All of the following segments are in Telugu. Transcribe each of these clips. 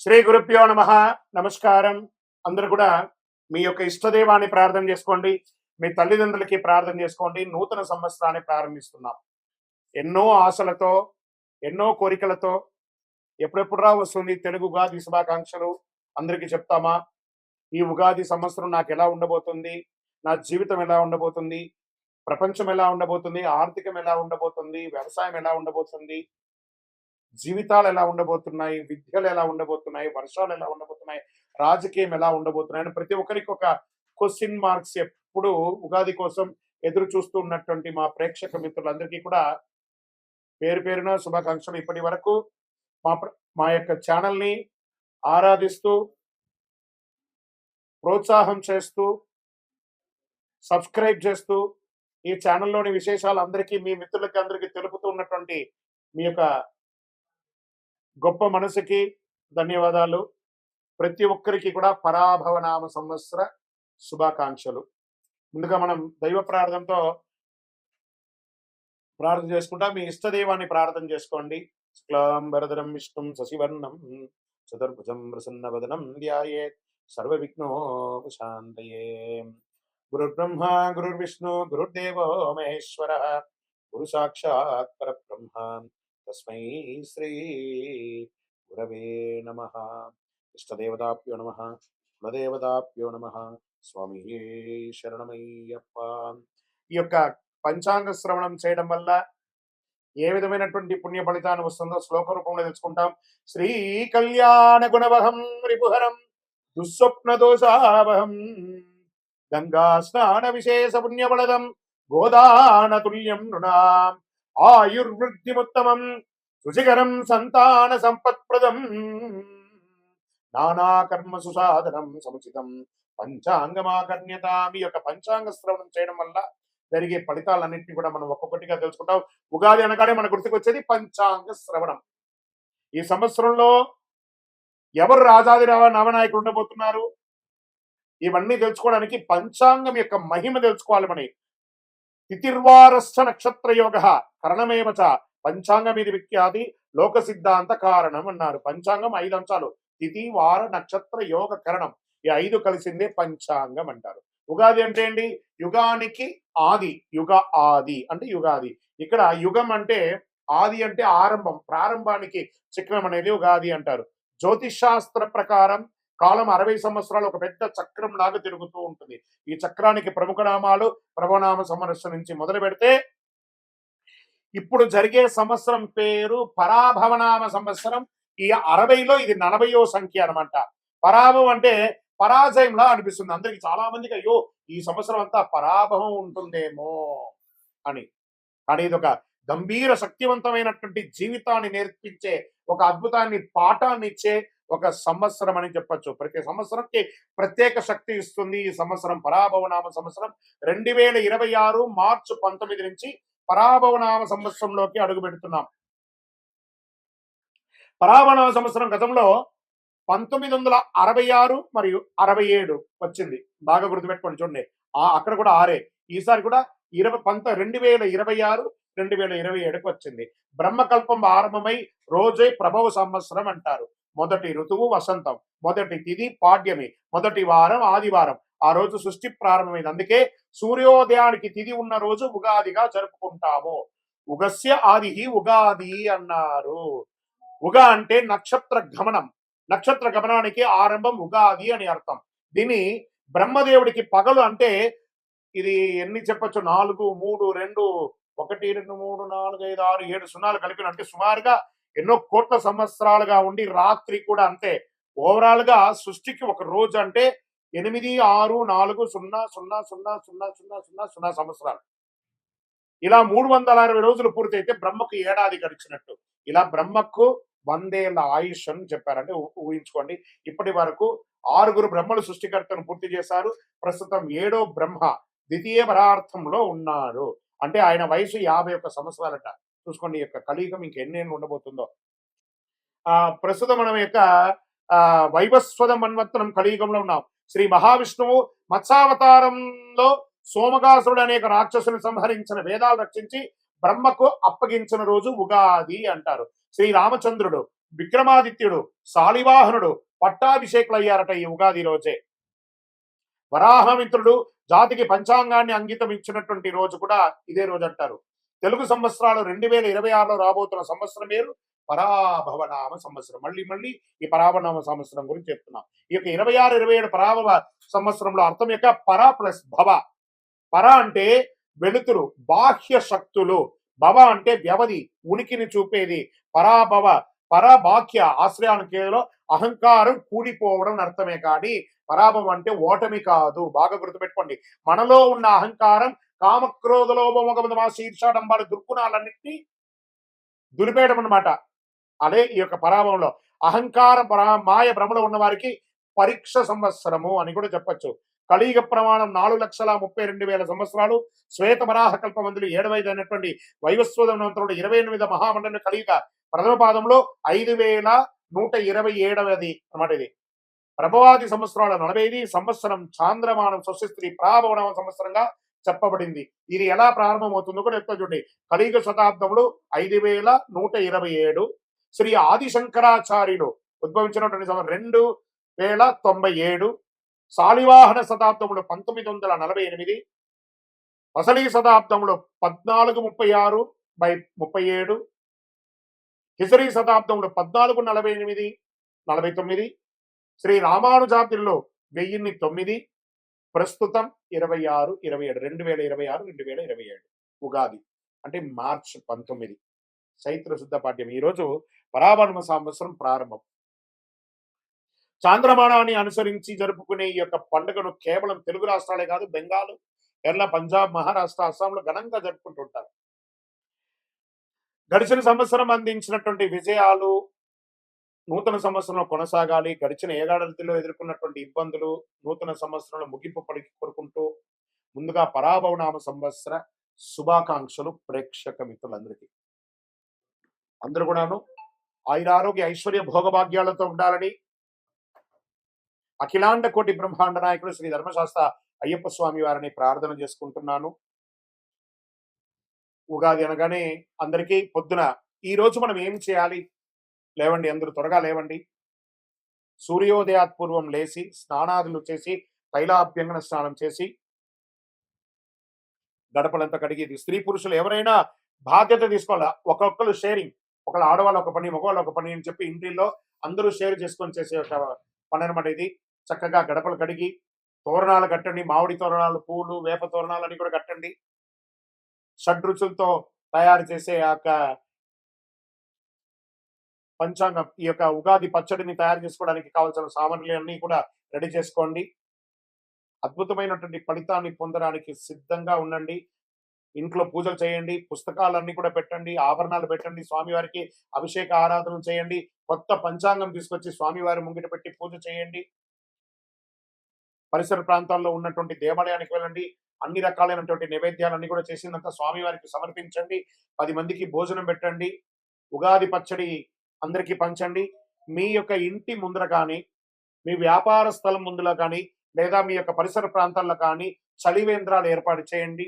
శ్రీ గురుభ్యో నమ. నమస్కారం. అందరూ కూడా మీ యొక్క ఇష్టదైవాన్ని ప్రార్థన చేసుకోండి. మీ తల్లిదండ్రులకి ప్రార్థన చేసుకోండి. నూతన సంవత్సరాన్ని ప్రారంభిస్తున్నాం. ఎన్నో ఆశలతో, ఎన్నో కోరికలతో ఎప్పుడెప్పుడురా వస్తుంది తెలుగు ఉగాది శుభాకాంక్షలు అందరికీ చెప్తామా? ఈ ఉగాది సంవత్సరం నాకు ఎలా ఉండబోతుంది, నా జీవితం ఎలా ఉండబోతుంది, ప్రపంచం ఎలా ఉండబోతుంది, ఆర్థికం ఎలా ఉండబోతుంది, వ్యవసాయం ఎలా ఉండబోతుంది, జీవితాలు ఎలా ఉండబోతున్నాయి, విద్యలు ఎలా ఉండబోతున్నాయి, వర్షాలు ఎలా ఉండబోతున్నాయి, రాజకీయం ఎలా ఉండబోతున్నాయి అని ప్రతి ఒక్కరికి ఒక క్వశ్చన్ మార్క్స్ ఎప్పుడు ఉగాది కోసం ఎదురు చూస్తూ ఉన్నటువంటి మా ప్రేక్షక మిత్రులందరికీ కూడా పేరు పేరున శుభాకాంక్షలు. ఇప్పటి వరకు మా యొక్క ఛానల్ని ఆరాధిస్తూ, ప్రోత్సాహం చేస్తూ, సబ్స్క్రైబ్ చేస్తూ, ఈ ఛానల్లోని విశేషాలు అందరికీ మీ మిత్రులకి అందరికీ తెలుపుతూ ఉన్నటువంటి మీ యొక్క గొప్ప మనసుకి ధన్యవాదాలు. ప్రతి ఒక్కరికి కూడా పరాభవనామ సంవత్సర శుభాకాంక్షలు. ముందుగా మనం దైవ ప్రార్థనతో ప్రార్థన చేసుకుంటా. మీ ఇష్టదైవాన్ని ప్రార్థన చేసుకోండి. శుక్లాంబరధరం విష్ణుం శశివర్ణం చతుర్భుజం ప్రసన్నవదనం ధ్యాయేత్ సర్వవిఘ్నోపశాంతయే. గురుర్బ్రహ్మ గురుర్విష్ణు గురుర్దేవో మహేశ్వర గురు సాక్షాత్ పరబ్రహ్మ తస్మై శ్రీ గురవే నమః. ఇష్టదేవతాభ్యో నమః, కులదేవతాభ్యో నమః. స్వామి శరణమయ్యప్ప. ఈ యొక్క పంచాంగ శ్రవణం చేయడం వల్ల ఏ విధమైనటువంటి పుణ్య ఫలితాన్ని వస్తుందో శ్లోక రూపంలో తెలుసుకుంటాం. శ్రీ కళ్యాణ గుణవహం రిపుహరం దుస్వప్న దోషావహం గంగా స్నాన విశేష పుణ్యబలదం గోదాన తుల్యం నృణాం ఆయుర్వృద్ధిముత్తమం రుచికరం సంతాన సంపత్ప్రదం నానా కర్మ సుసాధనం సముచితం పంచాంగమాకర్ణ్యత. మీ యొక్క పంచాంగ శ్రవణం చేయడం వల్ల జరిగే ఫలితాలన్నింటినీ కూడా మనం ఒక్కొక్కటిగా తెలుసుకుంటాం. ఉగాది అనగానే మన గుర్తుకు వచ్చేది పంచాంగ శ్రవణం. ఈ సంవత్సరంలో ఎవరు రాజాది నవనాయకులు ఉండబోతున్నారు, ఇవన్నీ తెలుసుకోవడానికి పంచాంగం యొక్క మహిమ తెలుసుకోవాలి. మన తిథిర్వారస్థ నక్షత్ర యోగ కరణమేవ చ పంచాంగం ఇది విఖ్యాతి లోక సిద్ధాంత కారణం అన్నారు. పంచాంగం 5 అంశాలు: తిథి, వార, నక్షత్ర, యోగ, కరణం. ఈ 5 కలిసిందే పంచాంగం అంటారు. ఉగాది అంటే ఏంటి? యుగానికి ఆది. యుగ ఆది అంటే యుగాది. ఇక్కడ యుగం అంటే ఆది అంటే ఆరంభం, ప్రారంభానికి చక్రం అనేది ఉగాది అంటారు. జ్యోతిష్ శాస్త్ర ప్రకారం కాలం 60 సంవత్సరాలు ఒక పెద్ద చక్రం లాగా తిరుగుతూ ఉంటుంది. ఈ చక్రానికి ప్రముఖ నామాలు ప్రభనామ సంవత్సరం నుంచి మొదలు పెడితే ఇప్పుడు జరిగే సంవత్సరం పేరు పరాభవనామ సంవత్సరం. ఈ 60లో ఇది 40వ సంఖ్య అనమాట. పరాభవం అంటే పరాజయంలా అనిపిస్తుంది అందరికి. చాలా మందికి అయ్యో ఈ సంవత్సరం అంతా పరాభవం ఉంటుందేమో అని. కానీ ఇది ఒక గంభీర శక్తివంతమైనటువంటి జీవితాన్ని నేర్పించే, ఒక అద్భుతాన్ని పాఠాన్ని ఇచ్చే ఒక సంవత్సరం అని చెప్పచ్చు. ప్రతి సంవత్సరంకి ప్రత్యేక శక్తి ఇస్తుంది. ఈ సంవత్సరం పరాభవనామ సంవత్సరం 2026 మార్చి 19 నుంచి పరాభవనామ సంవత్సరంలోకి అడుగు పెడుతున్నాం. పరాభవనామ సంవత్సరం గతంలో 1966 మరియు 67 వచ్చింది. బాగా గుర్తుపెట్టుకోండి. చూడండి, అక్కడ కూడా 6. ఈసారి కూడా 2026 2027కి వచ్చింది. బ్రహ్మకల్పం ఆరంభమై రోజే ప్రభవ సంవత్సరం అంటారు. మొదటి ఋతువు వసంతం, మొదటి తిథి పాడ్యమి, మొదటి వారం ఆదివారం. ఆ రోజు సృష్టి ప్రారంభమైంది. అందుకే సూర్యోదయానికి తిథి ఉన్న రోజు ఉగాదిగా జరుపుకుంటాము. ఉగస్య ఆది ఉగాది అన్నారు. ఉగ అంటే నక్షత్ర గమనం. నక్షత్ర గమనానికి ఆరంభం ఉగాది అని అర్థం. దీన్ని బ్రహ్మదేవుడికి పగలు అంటే ఇది ఎన్ని చెప్పచ్చు? 4, 3, 2, 1, 2, 3, 4, 5, 6, 7 సున్నాలు కలిపిన అంటే సుమారుగా ఎన్నో కోట్ల సంవత్సరాలుగా ఉండి రాత్రి కూడా అంతే. ఓవరాల్ గా సృష్టికి ఒక రోజు అంటే 8, 6, 4, 0, 0, 0, 0, 0, 0 సంవత్సరాలు. ఇలా 360 రోజులు పూర్తయితే బ్రహ్మకు ఏడాది గడిచినట్టు. ఇలా బ్రహ్మకు 100 ఏళ్ల ఆయుష్ అని చెప్పారంటే ఊహించుకోండి. ఇప్పటి వరకు 6 బ్రహ్మలు సృష్టికర్తను పూర్తి చేశారు. ప్రస్తుతం 7వ బ్రహ్మ ద్వితీయ పరార్థంలో ఉన్నారు. అంటే ఆయన వయసు 51 సంవత్సరాలట. చూసుకోండి, యొక్క కలియుగం ఇంకెన్నేళ్ళు ఉండబోతుందో. ప్రస్తుతం మనం యొక్క వైవస్వత మన్వంతరం కలియుగంలో ఉన్నాం. శ్రీ మహావిష్ణువు మత్స్యావతారంలో సోమగాసురుడు అనేక రాక్షసుని సంహరించిన, వేదాలు రక్షించి బ్రహ్మకు అప్పగించిన రోజు ఉగాది అంటారు. శ్రీ రామచంద్రుడు విక్రమాదిత్యుడు శాలివాహనుడు పట్టాభిషేకులు అయ్యారట ఈ ఉగాది రోజే. వరాహమిత్రుడు జాతికి పంచాంగాన్ని అంకితం ఇచ్చినటువంటి రోజు కూడా ఇదే రోజు అంటారు. తెలుగు సంవత్సరాలు 2026లో రాబోతున్న సంవత్సరం పేరు పరాభవనామ సంవత్సరం. మళ్ళీ మళ్ళీ ఈ పరాభవనామ సంవత్సరం గురించి చెప్తున్నాం. ఈ యొక్క 26, 27 పరాభవ సంవత్సరంలో అర్థం యొక్క పర ప్లస్ భవ. పర అంటే వెలుతురు, బాహ్య శక్తులు. భవ అంటే వ్యవధి, ఉనికిని చూపేది. పరాభవ, పరబాహ్య ఆశ్రయానికేలో అహంకారం కూడిపోవడం అర్థమే కానీ పరాభవం అంటే ఓటమి కాదు. బాగా గుర్తుపెట్టుకోండి. మనలో ఉన్న అహంకారం, కామక్రోధ లోభమోహ శీర్షాడంబాలు దుర్గుణాలన్నింటినీ దులిపేయడం అన్నమాట. అదే ఈ యొక్క పరాభవంలో అహంకార మాయ భ్రమలో ఉన్న వారికి పరీక్ష సంవత్సరము అని కూడా చెప్పచ్చు. కలియుగ ప్రమాణం 4,32,000 సంవత్సరాలు. శ్వేత వరాహ కల్పమందులు 7,500 అయినటువంటి వైవస్వతంతుడు 28 మహామండలి కలియుగ ప్రథమ పాదంలో 5,127ది అన్నమాట. ఇది ప్రభవాది సంవత్సరాల 45 సంవత్సరం చాంద్రమానం స్వస్తి ప్రాభవన సంవత్సరంగా చెప్పబడింది. ఇది ఎలా ప్రారంభమవుతుందో కూడా చెప్తా చూడండి. కలియుగ శతాబ్దంలో 5,127. శ్రీ ఆదిశంకరాచార్యులు ఉద్భవించినటువంటి 2,097. శాలివాహన శతాబ్దంలో 1948. అసలీ శతాబ్దంలో 1436/37. హిజరీ శతాబ్దంలో 1448, 49. శ్రీ రామానుజాబ్దిలో 1009. ప్రస్తుతం 26, 27 2026, 2027 ఉగాది అంటే మార్చి 19 చైత్ర శుద్ధ పాఠ్యం. ఈరోజు పరాభవ సంవత్సరం ప్రారంభం. చాంద్రమానాన్ని అనుసరించి జరుపుకునే ఈ యొక్క పండుగను కేవలం తెలుగు రాష్ట్రాలే కాదు, బెంగాల్, కేరళ, పంజాబ్, మహారాష్ట్ర, అస్సాంలో ఘనంగా జరుపుకుంటుంటారు. గడిచిన సంవత్సరం అందించినటువంటి విజయాలు నూతన సంవత్సరంలో కొనసాగాలి. గడిచిన ఏడాదిలో ఎదుర్కొన్నటువంటి ఇబ్బందులు నూతన సంవత్సరంలో ముగింపు పడికి కోరుకుంటూ ముందుగా పరాభవనామ సంవత్సర శుభాకాంక్షలు ప్రేక్షక మిత్రులందరికీ. అందరూ కూడాను ఆయురారోగ్య ఐశ్వర్య భోగభాగ్యాలతో ఉండాలని అఖిలాండ కోటి బ్రహ్మాండ నాయకుడు శ్రీ ధర్మశాస్త్ర అయ్యప్ప స్వామి వారిని ప్రార్థన చేసుకుంటున్నాను. ఉగాది అనగానే అందరికీ పొద్దున ఈ రోజు మనం ఏం చేయాలి? లేవండి, అందరూ త్వరగా లేవండి. సూర్యోదయాత్ పూర్వం లేచి స్నానాదులు చేసి తైలాభ్యంగన స్నానం చేసి గడపలంతా కడిగి, స్త్రీ పురుషులు ఎవరైనా బాధ్యత తీసుకోవాలా. ఒక్కొక్కరు షేరింగ్, ఒకళ్ళు ఆడవాళ్ళు ఒక పని, మగవాళ్ళు ఒక పని అని చెప్పి ఇంటిల్లో అందరూ షేర్ చేసుకొని చేసే ఒక పని అనమాట ఇది. చక్కగా గడపలు కడిగి తోరణాలు కట్టండి. మామిడి తోరణాలు, పూలు, వేప తోరణాలు అన్ని కూడా కట్టండి. షడ్రుచులతో తయారు చేసే ఆ యొక్క పంచాంగం, ఈ యొక్క ఉగాది పచ్చడిని తయారు చేసుకోవడానికి కావాల్సిన సామాగ్రిలన్నీ కూడా రెడీ చేసుకోండి. అద్భుతమైనటువంటి ఫలితాన్ని పొందడానికి సిద్ధంగా ఉండండి. ఇంట్లో పూజలు చేయండి, పుస్తకాలన్నీ కూడా పెట్టండి, ఆభరణాలు పెట్టండి, స్వామివారికి అభిషేక ఆరాధన చేయండి, కొత్త పంచాంగం తీసుకొచ్చి స్వామివారి ముంగిట పెట్టి పూజ చేయండి. పరిసర ప్రాంతాల్లో ఉన్నటువంటి దేవాలయానికి వెళ్ళండి. అన్ని రకాలైనటువంటి నైవేద్యాలన్నీ కూడా చేసినంత స్వామివారికి సమర్పించండి. 10 మందికి భోజనం పెట్టండి. ఉగాది పచ్చడి అందరికీ పంచండి. మీ యొక్క ఇంటి ముందర కానీ, మీ వ్యాపార స్థలం ముందులో కానీ, లేదా మీ యొక్క పరిసర ప్రాంతాల్లో కానీ చలివేంద్రాలు ఏర్పాటు చేయండి.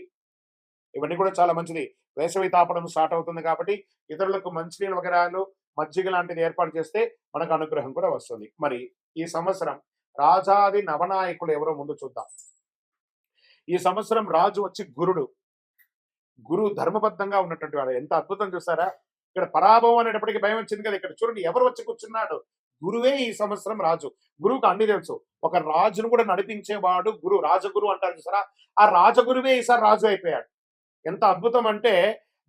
ఇవన్నీ కూడా చాలా మంచిది. వేసవి తాపడం స్టార్ట్ అవుతుంది కాబట్టి ఇతరులకు మంచినీళ్ళు వగరాలు, మజ్జిగ లాంటిది ఏర్పాటు చేస్తే మనకు అనుగ్రహం కూడా వస్తుంది. మరి ఈ సంవత్సరం రాజాది నవనాయకులు ఎవరో ముందు చూద్దాం. ఈ సంవత్సరం రాజు వచ్చి గురుడు. గురువు ధర్మబద్ధంగా ఉన్నటువంటి వాడు. ఎంత అద్భుతం చూసారా? ఇక్కడ పరాభవం అనేటప్పటికీ భయం వచ్చింది కదా. ఇక్కడ చూడండి ఎవరు వచ్చి కూర్చున్నాడు. గురువే ఈ సంవత్సరం రాజు. గురువుకు అన్ని తెలుసు. ఒక రాజును కూడా నడిపించేవాడు గురువు. రాజగురు అంటారు చూసారా? ఆ రాజగురువే ఈసారి రాజు అయిపోయాడు. ఎంత అద్భుతం అంటే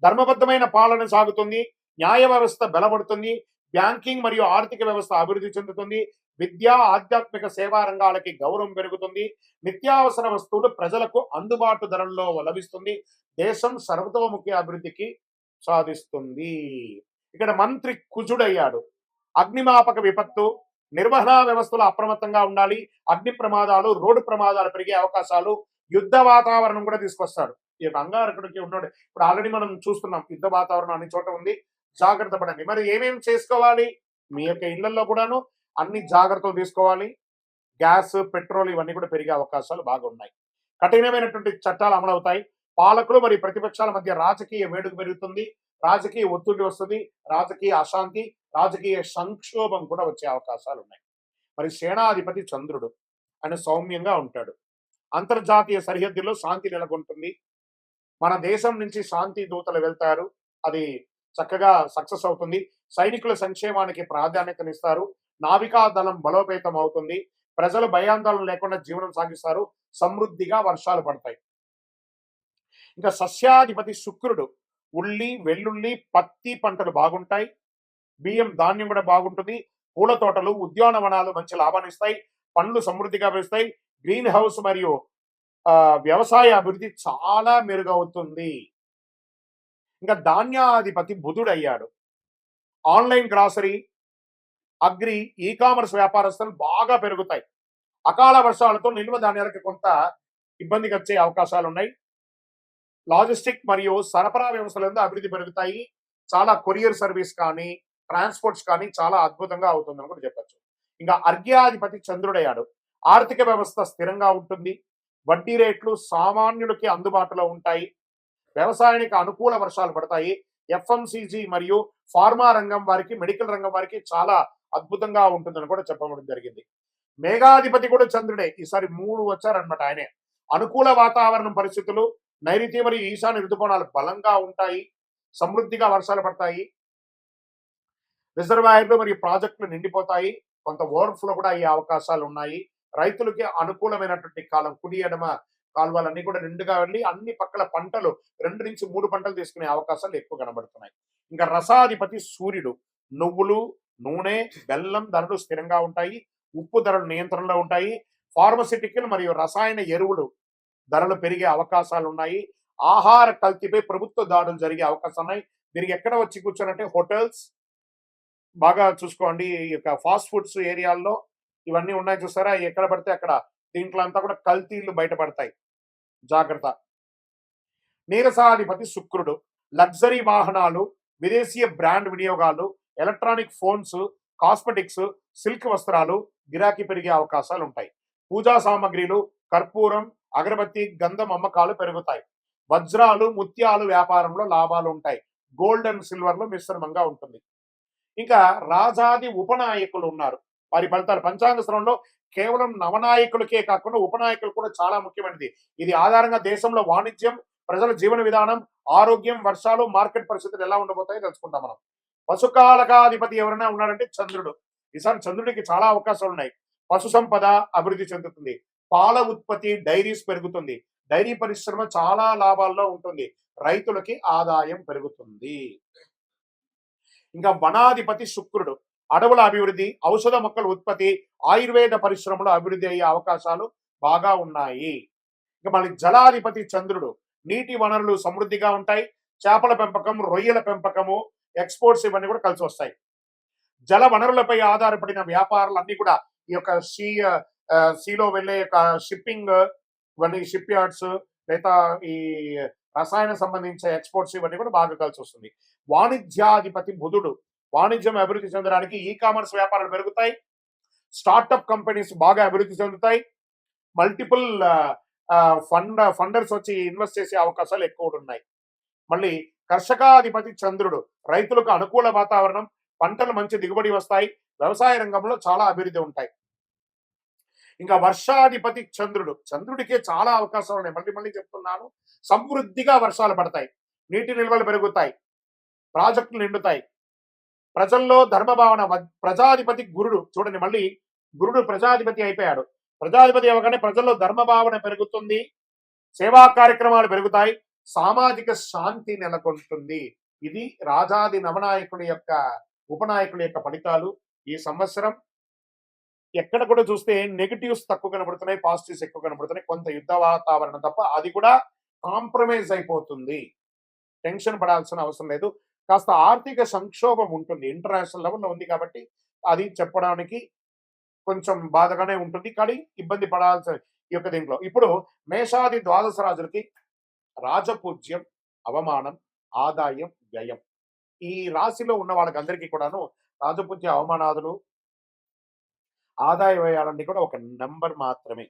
ధర్మబద్ధమైన పాలన సాగుతుంది, న్యాయ వ్యవస్థ బలపడుతుంది, బ్యాంకింగ్ మరియు ఆర్థిక వ్యవస్థ అభివృద్ధి చెందుతుంది, విద్యా ఆధ్యాత్మిక సేవా రంగాలకి గౌరవం పెరుగుతుంది, నిత్యావసర వస్తువులు ప్రజలకు అందుబాటు ధరల్లో లభిస్తుంది, దేశం సర్వతోముఖి అభివృద్ధికి సాధిస్తుంది. ఇక్కడ మంత్రి కుజుడయ్యాడు. అగ్నిమాపక విపత్తు, నిర్వహణ వ్యవస్థలో అప్రమత్తంగా ఉండాలి. అగ్ని ప్రమాదాలు, రోడ్డు ప్రమాదాలు పెరిగే అవకాశాలు, యుద్ధ వాతావరణం కూడా తీసుకొస్తాడు. ఈ యొక్క అంగారకుడికి ఉన్నాడు. ఇప్పుడు ఆల్రెడీ మనం చూస్తున్నాం యుద్ధ వాతావరణం అన్ని చోట ఉంది. జాగ్రత్త పడండి. మరి ఏమేమి చేసుకోవాలి? మీ యొక్క ఇళ్లలో కూడాను అన్ని జాగ్రత్తలు తీసుకోవాలి. గ్యాస్, పెట్రోల్ ఇవన్నీ కూడా పెరిగే అవకాశాలు బాగున్నాయి. కఠినమైనటువంటి చట్టాలు అమలవుతాయి. పాలకులు మరియు ప్రతిపక్షాల మధ్య రాజకీయ వేడుక పెరుగుతుంది. రాజకీయ ఒత్తిడి వస్తుంది, రాజకీయ అశాంతి, రాజకీయ సంక్షోభం కూడా వచ్చే అవకాశాలు ఉన్నాయి. మరి సేనాధిపతి చంద్రుడు ఆయన సౌమ్యంగా ఉంటాడు. అంతర్జాతీయ సరిహద్దుల్లో శాంతి నెలకొంటుంది. మన దేశం నుంచి శాంతి దూతలు వెళ్తారు. అది చక్కగా సక్సెస్ అవుతుంది. సైనికుల సంక్షేమానికి ప్రాధాన్యతనిస్తారు. నావికా దళం బలోపేతం అవుతుంది. ప్రజలు భయాందోళన లేకుండా జీవనం సాగిస్తారు. సమృద్ధిగా వర్షాలు పడతాయి. ఇంకా సస్యాధిపతి శుక్రుడు ఉల్లి, వెల్లుల్లి, పత్తి పంటలు బాగుంటాయి. బియ్యం, ధాన్యం కూడా బాగుంటుంది. పూల తోటలు, ఉద్యానవనాలు మంచి లాభాన్నిస్తాయి. పండ్లు సమృద్ధిగా వేస్తాయి. గ్రీన్ హౌస్ మరియు వ్యవసాయ అభివృద్ధి చాలా మెరుగవుతుంది. ఇంకా ధాన్యాధిపతి బుధుడయ్యాడు. Online grocery, agri, e commerce వ్యాపారస్తులు బాగా పెరుగుతాయి. అకాల వర్షాలతో నిల్వ ధాన్యాలకు కొంత ఇబ్బందికి వచ్చే అవకాశాలు ఉన్నాయి. లాజిస్టిక్ మరియు సరఫరా వ్యవస్థలందు అభివృద్ధి పెరుగుతాయి. చాలా కొరియర్ సర్వీస్ కానీ, ట్రాన్స్పోర్ట్స్ కానీ చాలా అద్భుతంగా అవుతుందని కూడా చెప్పొచ్చు. ఇంకా అర్ఘ్యాధిపతి చంద్రుడయ్యాడు. ఆర్థిక వ్యవస్థ స్థిరంగా ఉంటుంది. వడ్డీ రేట్లు సామాన్యులకి అందుబాటులో ఉంటాయి. వ్యవసాయానికి అనుకూల వర్షాలు పడతాయి. ఎఫ్ఎంసీజీ మరియు ఫార్మా రంగం వారికి, మెడికల్ రంగం వారికి చాలా అద్భుతంగా ఉంటుందని కూడా చెప్పడం జరిగింది. మేఘాధిపతి కూడా చంద్రుడే. ఈసారి 3 వచ్చారనమాట ఆయనే. అనుకూల వాతావరణం పరిస్థితులు, నైరుతి మరియు ఈశాన్య ఋతుపవనాలు బలంగా ఉంటాయి. సమృద్ధిగా వర్షాలు పడతాయి. రిజర్వాయర్లు మరియు ప్రాజెక్టులు నిండిపోతాయి. కొంత ఓవర్ఫ్లో కూడా అయ్యే అవకాశాలు ఉన్నాయి. రైతులకి అనుకూలమైనటువంటి కాలం. కుడి ఎడమ కాలువలన్నీ కూడా నిండుగా వెళ్ళి అన్ని పక్కల పంటలు 2 నుంచి 3 పంటలు తీసుకునే అవకాశాలు ఎక్కువ కనబడుతున్నాయి. ఇంకా రసాధిపతి సూర్యుడు. నువ్వులు, నూనె, బెల్లం ధరలు స్థిరంగా ఉంటాయి. ఉప్పు ధరలు నియంత్రణలో ఉంటాయి. ఫార్మసిటికల్ మరియు రసాయన ఎరువులు ధరలు పెరిగే అవకాశాలు ఉన్నాయి. ఆహార కల్తీపై ప్రభుత్వ దాడులు జరిగే అవకాశాలు ఉన్నాయి. మీరు ఎక్కడ వచ్చి కూర్చోనంటే హోటల్స్ బాగా చూసుకోండి. ఈ యొక్క ఫాస్ట్ ఫుడ్స్ ఏరియాల్లో ఇవన్నీ ఉన్నాయి చూసారా, ఎక్కడ పడితే అక్కడ దీంట్లో అంతా కూడా కల్తీలు బయటపడతాయి. జాగ్రత్త. నీరసాధిపతి శుక్రుడు. లగ్జరీ వాహనాలు, విదేశీయ బ్రాండ్ వినియోగాలు, ఎలక్ట్రానిక్ ఫోన్స్, కాస్మెటిక్స్, సిల్క్ వస్త్రాలు గిరాకీ పెరిగే అవకాశాలు ఉంటాయి. పూజా సామాగ్రిలు, కర్పూరం, అగరబత్తి, గంధం అమ్మకాలు పెరుగుతాయి. వజ్రాలు, ముత్యాలు వ్యాపారంలో లాభాలు ఉంటాయి. గోల్డ్ అండ్ సిల్వర్ లో మిశ్రమంగా ఉంటుంది. ఇంకా రాజాది ఉపనాయకులు ఉన్నారు. వారి ఫలితాలు పంచాంగ శ్రవణంలో కేవలం నవనాయకులకే కాకుండా ఉపనాయకులు కూడా చాలా ముఖ్యమైనది. ఇది ఆధారంగా దేశంలో వాణిజ్యం, ప్రజల జీవన విధానం, ఆరోగ్యం, వర్షాలు, మార్కెట్ పరిస్థితులు ఎలా ఉండబోతాయో తెలుసుకుంటాం మనం. పశుకాలకాధిపతి ఎవరైనా ఉన్నారంటే చంద్రుడు. ఈసారి చంద్రుడికి చాలా అవకాశాలు ఉన్నాయి. పశు సంపద అభివృద్ధి చెందుతుంది. పాల ఉత్పత్తి, డైరీస్ పెరుగుతుంది. డైరీ పరిశ్రమ చాలా లాభాల్లో ఉంటుంది. రైతులకి ఆదాయం పెరుగుతుంది. ఇంకా వనాధిపతి శుక్రుడు. అడవుల అభివృద్ధి, ఔషధ మొక్కల ఉత్పత్తి, ఆయుర్వేద పరిశ్రమలో అభివృద్ధి అయ్యే అవకాశాలు బాగా ఉన్నాయి. ఇంకా మళ్ళీ జలాధిపతి చంద్రుడు. నీటి వనరులు సమృద్ధిగా ఉంటాయి. చేపల పెంపకం, రొయ్యల పెంపకము, ఎక్స్పోర్ట్స్ ఇవన్నీ కూడా కలిసి వస్తాయి. జల వనరులపై ఆధారపడిన వ్యాపారాలన్నీ కూడా ఈ యొక్క సీలో వెళ్ళే యొక్క షిప్పింగ్, ఇవన్నీ షిప్ యార్డ్స్, లేదా ఈ రసాయన సంబంధించిన ఎక్స్పోర్ట్స్ ఇవన్నీ కూడా బాగా కలిసి వస్తుంది. వాణిజ్యాధిపతి బుధుడు. వాణిజ్యం అభివృద్ధి చెందడానికి ఈ కామర్స్ వ్యాపారాలు పెరుగుతాయి. స్టార్టప్ కంపెనీస్ బాగా అభివృద్ధి చెందుతాయి. మల్టిపుల్ ఫండర్స్ వచ్చి ఇన్వెస్ట్ చేసే అవకాశాలు ఎక్కువ ఉన్నాయి. మళ్ళీ కర్షకాధిపతి చంద్రుడు. రైతులకు అనుకూల వాతావరణం, పంటలు మంచి దిగుబడి వస్తాయి. వ్యవసాయ రంగంలో చాలా అభివృద్ధి ఉంటాయి. ఇంకా వర్షాధిపతి చంద్రుడు. చంద్రుడికే చాలా అవకాశాలు ఉన్నాయి. మళ్ళీ మళ్ళీ చెప్తున్నాను. సమృద్ధిగా వర్షాలు పడతాయి. నీటి నిల్వలు పెరుగుతాయి. ప్రాజెక్టులు నిండుతాయి. ప్రజల్లో ధర్మభావన. ప్రజాధిపతి గురుడు. చూడండి, మళ్ళీ గురుడు ప్రజాధిపతి అయిపోయాడు. ప్రజాధిపతి అవ్వగానే ప్రజల్లో ధర్మభావన పెరుగుతుంది. సేవా కార్యక్రమాలు పెరుగుతాయి. సామాజిక శాంతి నెలకొంటుంది. ఇది రాజాది నవనాయకుడి యొక్క ఉపనాయకుడి యొక్క ఫలితాలు. ఈ సంవత్సరం ఎక్కడ కూడా చూస్తే నెగటివ్స్ తక్కువ కనబడుతున్నాయి, పాజిటివ్స్ ఎక్కువ కనబడుతున్నాయి. కొంత యుద్ధ వాతావరణం తప్ప అది కూడా కాంప్రమైజ్ అయిపోతుంది. టెన్షన్ పడాల్సిన అవసరం లేదు. కాస్త ఆర్థిక సంక్షోభం ఉంటుంది. ఇంటర్నేషనల్ లెవెల్లో ఉంది కాబట్టి అది చెప్పడానికి కొంచెం బాధగానే ఉంటుంది. కానీ ఇబ్బంది పడాల్సిన ఈ యొక్క దీంట్లో ఇప్పుడు మేషాది ద్వాదశ రాజులకి రాజపూజ్యం, అవమానం, ఆదాయం, వ్యయం. ఈ రాశిలో ఉన్న వాళ్ళకందరికీ కూడాను రాజపూజ్య, అవమానాదులు, ఆదాయ వ్యయాలన్నీ కూడా ఒక నంబర్ మాత్రమే.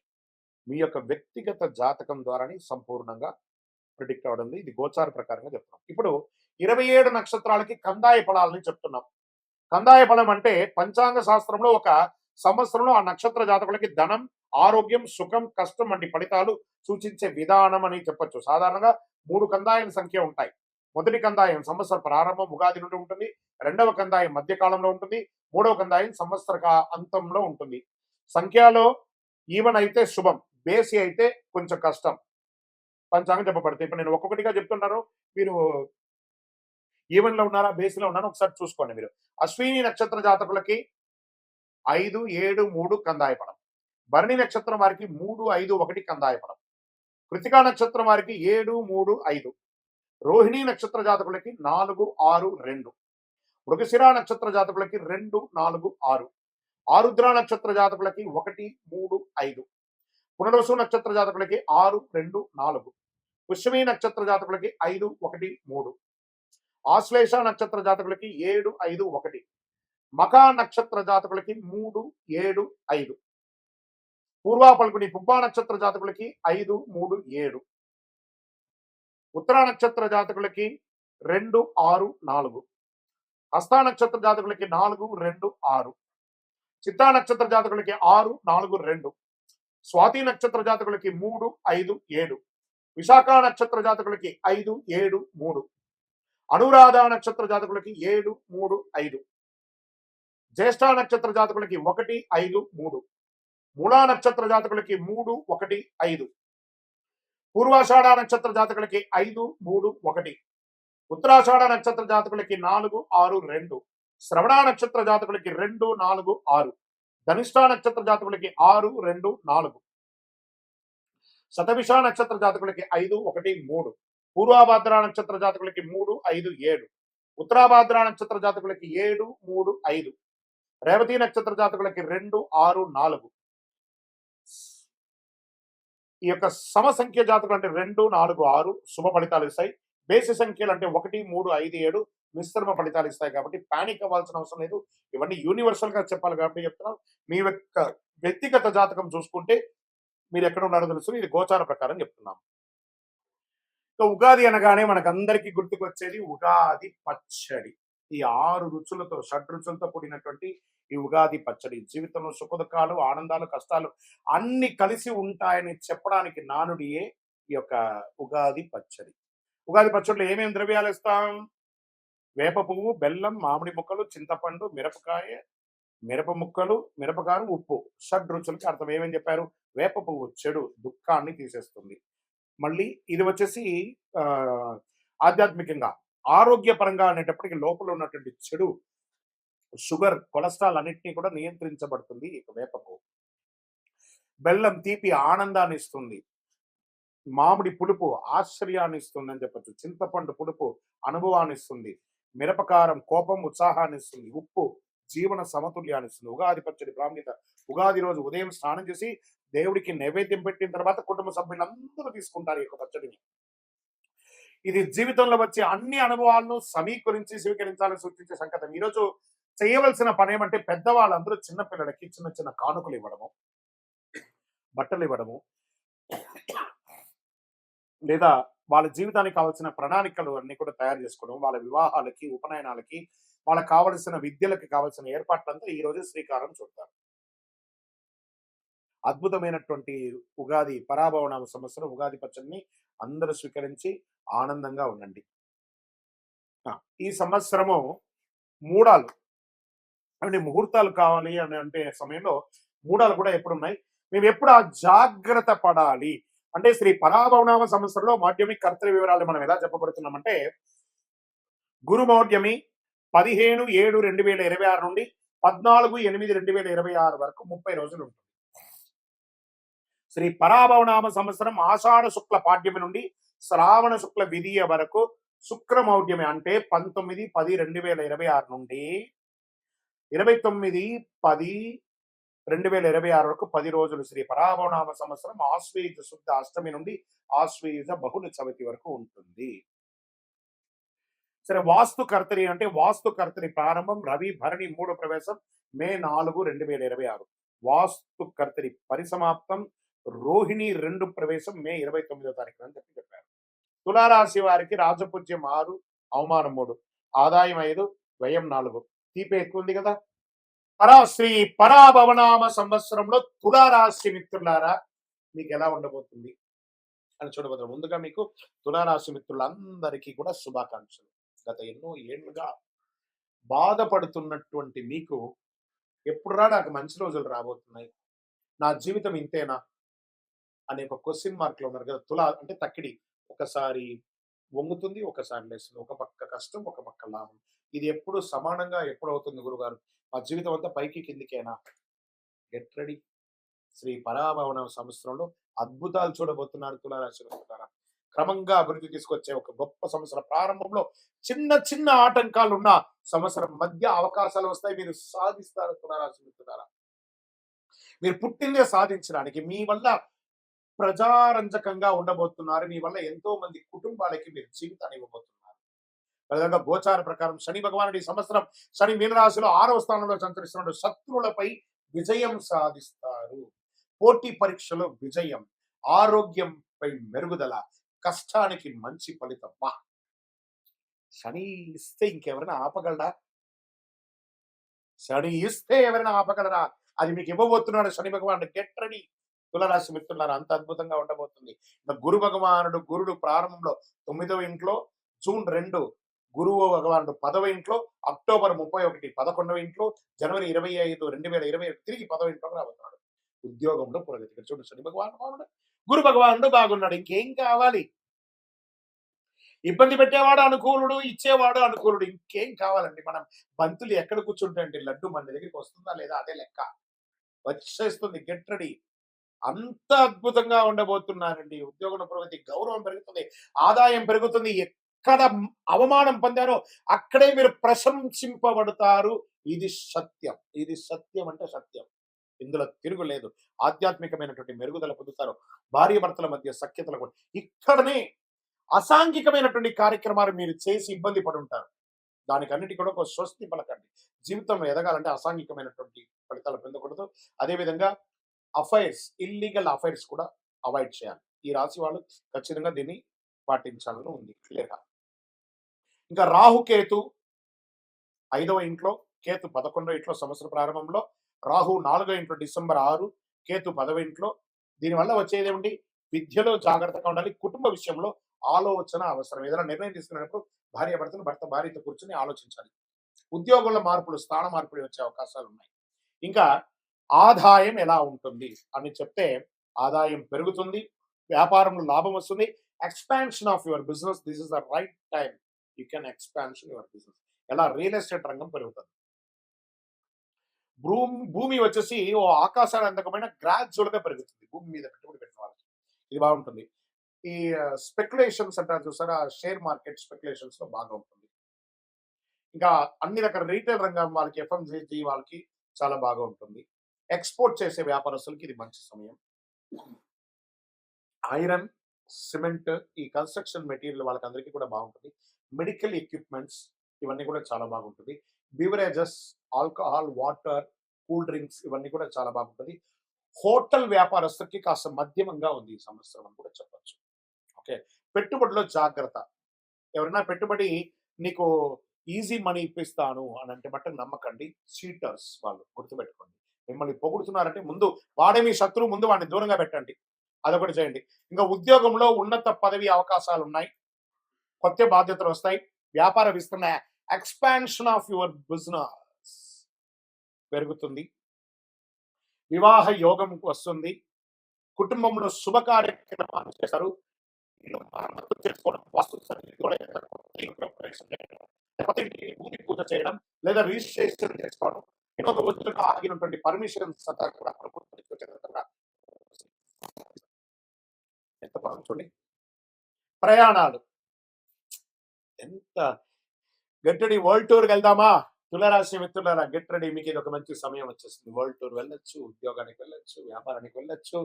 మీ యొక్క వ్యక్తిగత జాతకం ద్వారానే సంపూర్ణంగా ప్రిడిక్ట్ అవడం. ఇది గోచార ప్రకారంగా చెప్తున్నాం. ఇప్పుడు 27 నక్షత్రాలకి కందాయ ఫలాలని చెప్తున్నాం. కందాయ ఫలం అంటే పంచాంగ శాస్త్రంలో ఒక సంవత్సరంలో ఆ నక్షత్ర జాతకులకి ధనం, ఆరోగ్యం, సుఖం, కష్టం వంటి ఫలితాలు సూచించే విధానం అని చెప్పొచ్చు. సాధారణంగా 3 కందాయాల సంఖ్య ఉంటాయి. మొదటి కందాయం సంవత్సర ప్రారంభం ఉగాది నుండి ఉంటుంది. రెండవ కందాయం మధ్యకాలంలో ఉంటుంది. మూడవ కందాయం సంవత్సర అంతంలో ఉంటుంది. సంఖ్యలో ఈవెన్ అయితే శుభం, బేసి అయితే కొంచెం కష్టం. పంచాంగం చెప్పబడతాయి. ఇప్పుడు నేను ఒక్కొక్కటిగా చెప్తున్నాను. మీరు ఈవెన్ లో ఉన్నారా, బేసిలో ఉన్నారా ఒకసారి చూసుకోండి మీరు. అశ్విని నక్షత్ర జాతకులకి 5, 7, 3 కందాయ ఫలం. భరణి నక్షత్రం వారికి 3, 5, 1 కందాయ ఫలం. కృతికా నక్షత్రం వారికి 7, 3, 5. రోహిణి నక్షత్ర జాతకులకి 4, 6, 2. మృగశిర నక్షత్ర జాతకులకి 2, 4, 6. ఆరుద్ర నక్షత్ర జాతకులకి 1, 3, 5. పునర్వసు నక్షత్ర జాతకులకి 6, 2, 4. పుష్యమి నక్షత్ర జాతకులకి 5, 1, 3. ఆశ్లేష నక్షత్ర జాతకులకి 7, 5, 1. మకా నక్షత్ర జాతకులకి 3, 7, 5. పూర్వా పల్గుని పుబ్బా నక్షత్ర జాతకులకి 5, 3, 7. ఉత్తరా నక్షత్ర జాతకులకి 2, 6, 4. హస్తా నక్షత్ర జాతకులకి 4, 2, 6. చిత్తా నక్షత్ర జాతకులకి 6, 4, 2. స్వాతి నక్షత్ర జాతకులకి 3, 5, 7. విశాఖ నక్షత్ర జాతకులకి 5, 7, 3. అనురాధ నక్షత్ర జాతకులకి 7, 3, 5. జ్యేష్ఠ నక్షత్ర జాతకులకి 1, 5, 3. మూలా నక్షత్ర జాతకులకి 3, 1, 5. పూర్వాషాఢ నక్షత్ర జాతకులకి 5, 3, 1. ఉత్తరాషాఢ నక్షత్ర జాతకులకి 4, 6, 2. శ్రవణ నక్షత్ర జాతకులకి 2, 4, 6. ధనిష్ట నక్షత్ర జాతకులకి 6, 2, 4. శతభిష నక్షత్ర జాతకులకి 5, 1, 3. పూర్వాభాద్ర నక్షత్ర జాతకులకి 3, 5, 7. ఉత్తరాభాద్ర నక్షత్ర జాతకులకి 7, 3, 5. రేవతి నక్షత్ర జాతకులకి 2, 6, 4. ఈ యొక్క సమసంఖ్య జాతకులు అంటే 2, 4, 6 శుభ ఫలితాలు ఇస్తాయి. బేసి సంఖ్యలు అంటే 1, 3, 5, 7 మిశ్రమ ఫలితాలు ఇస్తాయి. కాబట్టి పానిక్ అవ్వాల్సిన అవసరం లేదు. ఇవన్నీ యూనివర్సల్ గా చెప్పాలి కాబట్టి చెప్తున్నాను. మీ యొక్క వ్యక్తిగత జాతకం చూసుకుంటే మీరు ఎక్కడ ఉన్నారో తెలుసు. ఇది గోచార ప్రకారం చెప్తున్నాం. ఉగాది అనగానే మనకందరికీ గుర్తుకొచ్చేది ఉగాది పచ్చడి. ఈ 6 రుచులతో, షడ్రుచులతో కూడినటువంటి ఈ ఉగాది పచ్చడి జీవితంలో సుఖదుఖాలు, ఆనందాలు, కష్టాలు అన్ని కలిసి ఉంటాయని చెప్పడానికి నానుడియే ఈ యొక్క ఉగాది పచ్చడి. ఉగాది పచ్చడిలో ఏమేమి ద్రవ్యాలు ఇస్తాం? వేప పువ్వు, బెల్లం, మామిడి ముక్కలు, చింతపండు, మిరపకాయ, మిరప ముక్కలు, మిరపకారం, ఉప్పు. షడ్రుచులకి అర్థం ఏమని చెప్పారు? వేప పువ్వు చెడు దుఃఖాన్ని తీసేస్తుంది. మళ్ళీ ఇది వచ్చేసి ఆధ్యాత్మికంగా ఆరోగ్యపరంగా అనేటప్పటికి లోపల ఉన్నటువంటి చెడు షుగర్, కొలెస్ట్రాల్ అన్నింటినీ కూడా నియంత్రించబడుతుంది ఈ వేప పువ్వు. బెల్లం తీపి ఆనందాన్ని ఇస్తుంది. మామిడి పులుపు ఆశ్చర్యాన్ని ఇస్తుంది అని చెప్పచ్చు. చింతపండు పులుపు అనుభవాన్ని ఇస్తుంది. మిరపకారం కోపం, ఉత్సాహాన్ని ఇస్తుంది. ఉప్పు జీవన సమతుల్యాన్ని ఇస్తుంది. ఉగాది పచ్చడి ప్రాముఖ్యత. ఉగాది రోజు ఉదయం స్నానం చేసి దేవుడికి నైవేద్యం పెట్టిన తర్వాత కుటుంబ సభ్యులందరూ తీసుకుంటారు ఈ యొక్క పచ్చడిని. ఇది జీవితంలో వచ్చే అన్ని అనుభవాలను సమీకరించి స్వీకరించాలని సూచించే సంకేతం. ఈరోజు చేయవలసిన పని ఏమంటే పెద్దవాళ్ళందరూ చిన్న పిల్లలకి చిన్న చిన్న కానుకలు ఇవ్వడము, బట్టలు ఇవ్వడము, లేదా వాళ్ళ జీవితానికి కావాల్సిన ప్రణాళికలు అన్ని కూడా తయారు చేసుకోవడం, వాళ్ళ వివాహాలకి, ఉపనయనాలకి, వాళ్ళకి కావలసిన విద్యలకి కావాల్సిన ఏర్పాట్లంతా ఈ రోజు శ్రీకారం చుడతారు. అద్భుతమైనటువంటి ఉగాది పరాభవనామ సంవత్సరం ఉగాది పచ్చడిని అందరూ స్వీకరించి ఆనందంగా ఉండండి. ఈ సంవత్సరము మూడాలు అంటే ముహూర్తాలు కావాలి అని అంటే సమయంలో మూడాలు కూడా ఎప్పుడున్నాయి? మేము ఎప్పుడు ఆ జాగ్రత్త పడాలి అంటే శ్రీ పరాభవనామ సంవత్సరంలో మాధ్యమి కర్తవ్య వివరాలు మనం ఎలా చెప్పబడుతున్నామంటే గురుమౌఢ్యమి 15/7/2026 నుండి 14/8/2026 వరకు 30 రోజులు ఉంటుంది. శ్రీ పరాభవనామ సంవత్సరం ఆషాఢ శుక్ల పాడ్యమి నుండి శ్రావణ శుక్ల విధియ వరకు శుక్రమౌఢ్యమి అంటే 19/10/2026 నుండి 29/10/2026 వరకు 10 రోజులు శ్రీ పరాభవనామ సంవత్సరం ఆశ్వయుజ శుద్ధ అష్టమి నుండి ఆశ్వయుజ బహుళ చవితి వరకు ఉంటుంది. సరే, వాస్తు కర్తరి అంటే వాస్తు కర్తరి ప్రారంభం రవి భరణి 3 ప్రవేశం మే 4, 2026. వాస్తు కర్తరి పరిసమాప్తం రోహిణి 2 ప్రవేశం మే 29వ తారీఖు అని చెప్పారు. తులారాశి వారికి రాజపూజ్యం 6, అవమానం 3, ఆదాయం 5, వ్యయం 4. తీపి ఎక్కువ ఉంది కదా. శ్రీ పరాభవనామ సంవత్సరంలో తులారాశి మిత్రులారా మీకు ఎలా ఉండబోతుంది అని చూడబోతున్నాం. ముందుగా మీకు తులారాశి మిత్రులందరికీ కూడా శుభాకాంక్షలు. గత ఎన్నో ఏళ్లుగా బాధపడుతున్నటువంటి మీకు ఎప్పుడురా నాకు మంచి రోజులు రాబోతున్నాయి, నా జీవితం ఇంతేనా అనే ఒక క్వశ్చన్ మార్క్ లో ఉన్నారు కదా. తులా అంటే తక్కిడి, ఒకసారి వంగుతుంది, ఒకసారి లేస్తుంది, ఒక పక్క కష్టం, ఒక పక్క లాభం. ఇది ఎప్పుడు సమానంగా ఎప్పుడు అవుతుంది గురుగారు, మా జీవితం అంతా పైకి కిందికేనా? Get ready. శ్రీ పరాభవన సంవత్సరంలో అద్భుతాలు చూడబోతున్నారు తులారాశి వారు. క్రమంగా అభివృద్ధి తీసుకొచ్చే ఒక గొప్ప సంవత్సరం ప్రారంభంలో చిన్న చిన్న ఆటంకాలు ఉన్న సంవత్సరం మధ్య అవకాశాలు వస్తాయి, మీరు సాధిస్తారు తులారాశి మిత్రులారా. మీరు పుట్టిందే సాధించడానికి. మీ వల్ల ప్రజారంజకంగా ఉండబోతున్నారు. మీ వల్ల ఎంతో మంది కుటుంబాలకి మీరు జీవితాన్ని ఇవ్వబోతున్నారు. విధంగా గోచార ప్రకారం శని భగవానుడు ఈ సంవత్సరం శని మీనరాశిలో 6వ స్థానంలో సంచరిస్తున్నాడు. శత్రువులపై విజయం సాధిస్తారు. పోటీ పరీక్షలో విజయం, ఆరోగ్యంపై మెరుగుదల, కష్టానికి మంచి ఫలితం. శని ఇస్తే ఇంకెవరైనా ఆపగలరా? శని ఇస్తే ఎవరైనా ఆపగలరా? అది మీకు ఇవ్వబోతున్నాడు శని భగవానుడు. గెట్ రెడీ తులారాశి మిత్రులారా, అంత అద్భుతంగా ఉండబోతుంది. గురు భగవానుడు, గురుడు ప్రారంభంలో 9వ ఇంట్లో, జూన్ 2 గురువు భగవానుడు 10వ ఇంట్లో, అక్టోబర్ 31 11వ ఇంట్లో, జనవరి 25 2020 తిరిగి 10వ ఇంట్లోకి రాబోతున్నాడు. ఉద్యోగంలో పురోగతి. ఇక్కడ చూడండి, శని భగవానుడు, గురు భగవానుడు బాగున్నాడు, ఇంకేం కావాలి? ఇబ్బంది పెట్టేవాడు అనుకూలుడు, ఇచ్చేవాడు అనుకూలుడు, ఇంకేం కావాలండి? మనం బంతులు ఎక్కడ కూర్చుంటాయండి, లడ్డు మన దగ్గరికి వస్తుందా లేదా అదే లెక్క, వచ్చేస్తుంది. Get ready. అంత అద్భుతంగా ఉండబోతున్నారండి. ఉద్యోగం పురోగతి, గౌరవం పెరుగుతుంది, ఆదాయం పెరుగుతుంది. ఎక్కడ అవమానం పొందారో అక్కడే మీరు ప్రశంసింపబడతారు. ఇది సత్యం. ఇది సత్యం అంటే సత్యం, ఇందులో తిరుగులేదు. ఆధ్యాత్మికమైనటువంటి మెరుగుదల పొందుతారు. భార్య భర్తల మధ్య సఖ్యతలు కూడా. ఇక్కడనే అసాంఘికమైనటువంటి కార్యక్రమాలు మీరు చేసి ఇబ్బంది పడి ఉంటారు. దానికన్నిటి కూడా ఒక స్వస్తి పలకండి. జీవితంలో ఎదగాలంటే అసాంఘికమైనటువంటి ఫలితాలు పొందకూడదు. అదేవిధంగా అఫైర్స్, ఇల్లీగల్ అఫైర్స్ కూడా అవాయిడ్ చేయాలి. ఈ రాశి వాళ్ళు ఖచ్చితంగా దీన్ని పాటించాలని ఉంది క్లియర్గా. ఇంకా రాహుకేతు 5వ ఇంట్లో, కేతు 11వ ఇంట్లో. సంవత్సర ప్రారంభంలో రాహు 4వ ఇంట్లో డిసెంబర్ 6, కేతు 10వ ఇంట్లో. దీనివల్ల వచ్చేది ఏమిటి? విద్యలో జాగ్రత్తగా ఉండాలి. కుటుంబ విషయంలో ఆలోచన అవసరం. ఏదైనా నిర్ణయం తీసుకునేటప్పుడు భార్యాభర్తలు, భర్త భార్యతో కూర్చొని ఆలోచించాలి. ఉద్యోగంలో మార్పులు, స్థాన మార్పులు వచ్చే అవకాశాలు ఉన్నాయి. ఇంకా ఆదాయం ఎలా ఉంటుంది అని చెప్తే, ఆదాయం పెరుగుతుంది, వ్యాపారంలో లాభం వస్తుంది. Expansion of your business, this is the right time, you can expansion your business. ఎలా? రియల్ ఎస్టేట్ రంగం పెరుగుతుంది. భూమి వచ్చేసి ఓ ఆకాశాలు అందకపోయినా గ్రాడ్యువల్ గా పెరుగుతుంది. భూమి మీద పెట్టుబడి పెట్టిన వాళ్ళకి ఇది బాగుంటుంది. ఈ స్పెక్యులేషన్స్ అంటారు చూసారా, షేర్ మార్కెట్ స్పెక్యులేషన్స్ లో బాగా ఉంటుంది. ఇంకా అన్ని రకాల రీటైల్ రంగం వాళ్ళకి, ఎఫ్ఎంసీజీ వాళ్ళకి చాలా బాగా ఉంటుంది. ఎక్స్పోర్ట్ చేసే వ్యాపారస్తులకి ఇది మంచి సమయం. ఐరన్, సిమెంట్, ఈ కన్స్ట్రక్షన్ మెటీరియల్ వాళ్ళకి అందరికీ కూడా బాగుంటుంది. మెడికల్ ఎక్విప్మెంట్స్ ఇవన్నీ కూడా చాలా బాగుంటుంది. Beverages, alcohol, water, cool drinks ఇవన్నీ కూడా చాలా బాగుంటుంది. హోటల్ వ్యాపారస్తులకి కాస్త మధ్యమంగా ఉంది ఈ సంవత్సరం అని కూడా చెప్పచ్చు. ఓకే, పెట్టుబడిలో జాగ్రత్త. ఎవరైనా పెట్టుబడి నీకు ఈజీ మనీ ఇప్పిస్తాను అని అంటే మట్టు నమ్మకండి. చీటర్స్ వాళ్ళు, గుర్తుపెట్టుకోండి. మిమ్మల్ని పొగుడుతున్నారంటే ముందు వాడే మీ శత్రువు, ముందు వాడిని దూరంగా పెట్టండి. అదొకటి చేయండి. ఇంకా ఉద్యోగంలో ఉన్నత పదవి అవకాశాలు ఉన్నాయి, కొత్త బాధ్యతలు వస్తాయి, వ్యాపార విస్తరణ, ఎక్స్పాన్షన్ ఆఫ్ యువర్ బిజినెస్ పెరుగుతుంది, వివాహ యోగం వస్తుంది, కుటుంబంలో శుభ కార్యక్రమాలు చేస్తారు, భూమి పూజ చేయడం లేదా రిజిస్ట్రేషన్ చేసుకోవడం, ఎన్నో రోజులుగా ఆగినటువంటి పర్మిషన్స్ అంతా కూడా ఎంత బాగుంది చూడండి. ప్రయాణాలు ఎంత గెట్టడి. వరల్డ్ టూర్కి వెళ్దామా తులారాశి మిత్రులారా? Get ready. మీకు ఇది ఒక మంచి సమయం వచ్చేస్తుంది. వరల్డ్ టూర్ వెళ్ళొచ్చు, ఉద్యోగానికి వెళ్ళొచ్చు, వ్యాపారానికి వెళ్ళొచ్చు,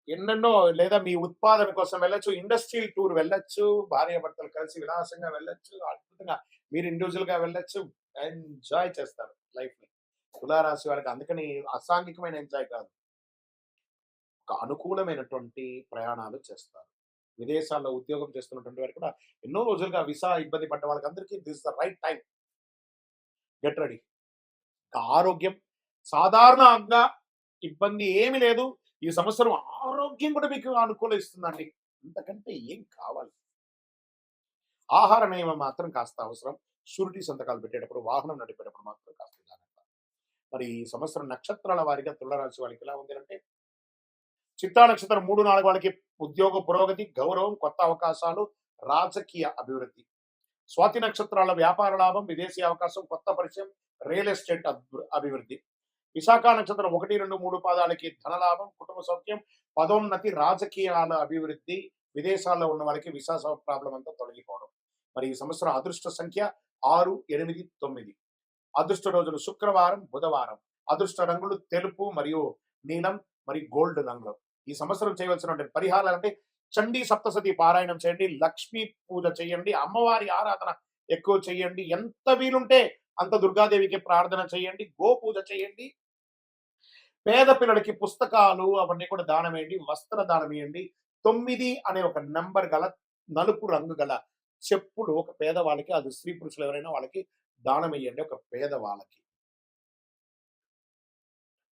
ఎన్నెన్నో, లేదా మీ ఉత్పాదన కోసం వెళ్ళొచ్చు, ఇండస్ట్రియల్ టూర్ వెళ్ళొచ్చు, భార్యాభర్తలు కలిసి విలాసంగా వెళ్ళొచ్చు, అద్భుతంగా మీరు ఇండివిజువల్ గా వెళ్ళొచ్చు. ఎంజాయ్ చేస్తారు లైఫ్ ని తులారాశి వారికి. అందుకని అసాంఘికమైన ఎంజాయ్ కాదు, ఒక అనుకూలమైనటువంటి ప్రయాణాలు చేస్తారు. విదేశాల్లో ఉద్యోగం చేస్తున్నటువంటి వారికి కూడా ఎన్నో రోజులుగా వీసా ఇబ్బంది పడ్డ వాళ్ళకందరికీ this the right time. Get ready. ఆరోగ్యం సాధారణంగా ఇబ్బంది ఏమి లేదు. ఈ సంవత్సరం ఆరోగ్యం కూడా మీకు అనుకూలిస్తుందండి. అంతకంటే ఏం కావాలి? ఆహార నియమం మాత్రం కాస్త అవసరం. షూరిటీ సంతకాలు పెట్టేటప్పుడు, వాహనం నడిపేటప్పుడు మాత్రం కాస్త జాగ్రత్త. మరి ఈ సంవత్సరం నక్షత్రాల వారీగా తులారాశి వాళ్ళకి ఎలా ఉంది అంటే, చిత్తా నక్షత్రం 3, 4 వాళ్ళకి ఉద్యోగ పురోగతి, గౌరవం, కొత్త అవకాశాలు, రాజకీయ అభివృద్ధి. స్వాతి నక్షత్రాల వ్యాపార లాభం, విదేశీ అవకాశం, కొత్త పరిచయం, రియల్ ఎస్టేట్ అభివృద్ధి. విశాఖ నక్షత్రం 1, 2, 3 పాదాలకి ధనలాభం, కుటుంబ సౌఖ్యం, పదోన్నతి, రాజకీయాల అభివృద్ధి, విదేశాల్లో ఉన్న వాళ్ళకి విసా ప్రాబ్లం అంతా తొలగిపోవడం. మరి ఈ సంవత్సరం అదృష్ట సంఖ్య 6, 8, 9. అదృష్ట రోజులు శుక్రవారం, బుధవారం. అదృష్ట రంగులు తెలుపు మరియు నీలం మరియు గోల్డ్ రంగులు. ఈ సంవత్సరం చేయవలసినటువంటి పరిహారాలు అంటే చండీ సప్తసతి పారాయణం చేయండి, లక్ష్మీ పూజ చేయండి, అమ్మవారి ఆరాధన ఎక్కువ చేయండి, ఎంత వీలుంటే అంత దుర్గాదేవికి ప్రార్థన చేయండి, గో పూజ చేయండి, పేద పిల్లలకి పుస్తకాలు అవన్నీ కూడా దానం వేయండి, వస్త్ర దానం ఇవ్వండి. 9 అనే ఒక నంబర్ గల నలుపు రంగు గల చెప్పులు ఒక పేదవాళ్ళకి, అది స్త్రీ పురుషులు ఎవరైనా వాళ్ళకి దానం ఇయ్యండి ఒక పేదవాళ్ళకి.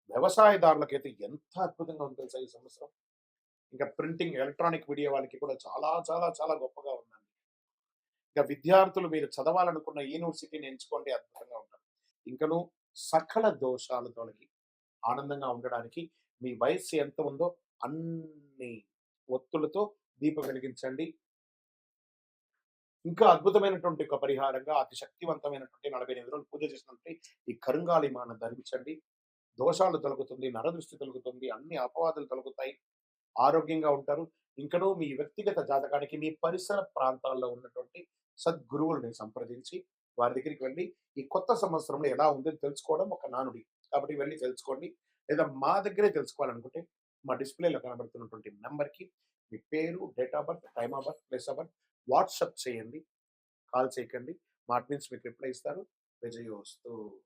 వ్యవసాయదారులకైతే ఎంత అద్భుతంగా ఉందో తెలుసా ఈ సంవత్సరం. ఇంకా ప్రింటింగ్, ఎలక్ట్రానిక్ మీడియా వాళ్ళకి కూడా చాలా చాలా చాలా గొప్పగా ఉందండి. ఇక విద్యార్థులు మీరు చదవాలనుకున్న యూనివర్సిటీని ఎంచుకోండి, అద్భుతంగా ఉంటారు. ఇంకను సకల దోషాలు తొలగి ఆనందంగా ఉండడానికి మీ వయస్సు ఎంత ఉందో అన్ని ఒత్తులతో దీపం వెలిగించండి. ఇంకా అద్భుతమైనటువంటి ఒక పరిహారంగా అతి శక్తివంతమైనటువంటి 48 రోజులు పూజ చేసినటువంటి ఈ కరుంగాలి మాల ధరించండి. దోషాలు తొలగుతుంది, నరదృష్టి తొలగుతుంది, అన్ని అపవాదులు తొలగుతాయి. ఆరోగ్యంగా ఉంటారు. ఇంకనూ మీ వ్యక్తిగత జాతకానికి మీ పరిసర ప్రాంతాల్లో ఉన్నటువంటి సద్గురువుల్ని సంప్రదించి వారి దగ్గరికి వెళ్ళి ఈ కొత్త సంవత్సరంలో ఎలా ఉందని తెలుసుకోవడం ఒక నానుడి. కాబట్టి వెళ్ళి తెలుసుకోండి. లేదా మా దగ్గరే తెలుసుకోవాలనుకుంటే మా డిస్‌ప్లేలో కనబడుతున్నటువంటి నంబర్‌కి మీ పేరు, date of birth, time of birth, place of birth WhatsApp చేయండి. కాల్ చేయకండి. మా అడ్మిన్స్ మీకు రిప్లై ఇస్తారు. విజయోస్తు.